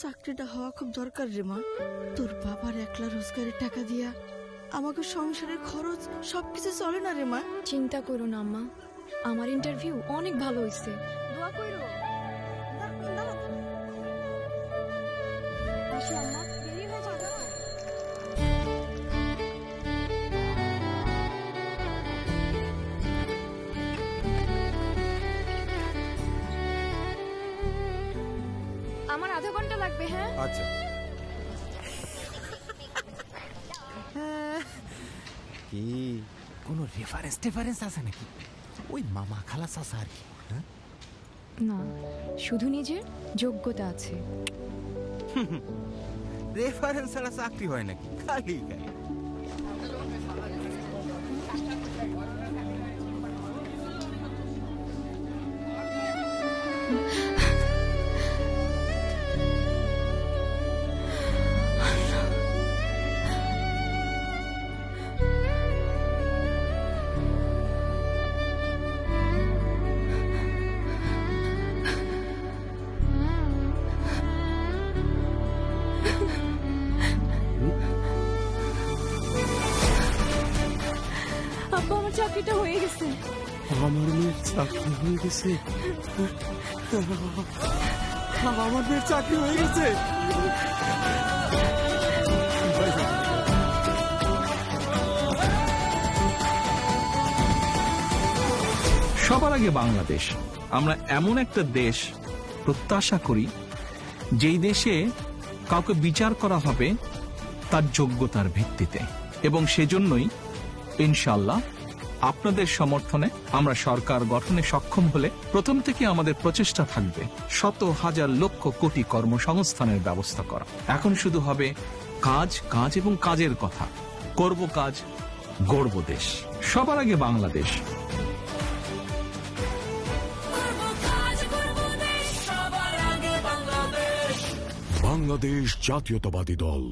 চাকরিটা হওয়া খুব দরকার রে মা। তোর বাবার একলা রোজগারের টাকা দিয়া আমাকে সংসারের খরচ সবকিছু চলে না রে মা। চিন্তা করো না আম্মা, আমার ইন্টারভিউ অনেক ভালো হয়েছে, দোয়া করো। আসি আম্মা, দেরি হয়ে যাবে। আমার আধা ঘন্টা লাগবে। হ্যাঁ আচ্ছা। কি কোনো রেফারেন্স আছে নাকি? ওই মামা খালা চাচা আর কি? না, শুধু নিজের যোগ্যতা আছে। রেফারেন্স ছাড়া চাকরি হয় নাকি? খালি খালি আব্বা, আমার চাকরিটা হয়ে গেছে। আমার মেয়ের চাকরি হয়ে গেছে। আমার মেয়ের চাকরি হয়ে গেছে। সবার আগে বাংলাদেশ। আমরা এমন একটা দেশ প্রত্যাশা করি যেই দেশে কাউকে বিচার করা হবে তার যোগ্যতার ভিত্তিতে, এবং সেজন্যই ইনশাআল্লাহ আপনাদের সমর্থনে আমরা সরকার গঠনে সক্ষম হলে প্রথম থেকে আমাদের প্রচেষ্টা থাকবে শত হাজার লক্ষ কোটি কর্মসংস্থানের ব্যবস্থা করা। এখন শুধু হবে কাজ, কাজ এবং কাজের কথা। করব কাজ, গড়ব দেশ। সবার আগে বাংলাদেশ। বাংলাদেশ জাতীয়তাবাদী দল।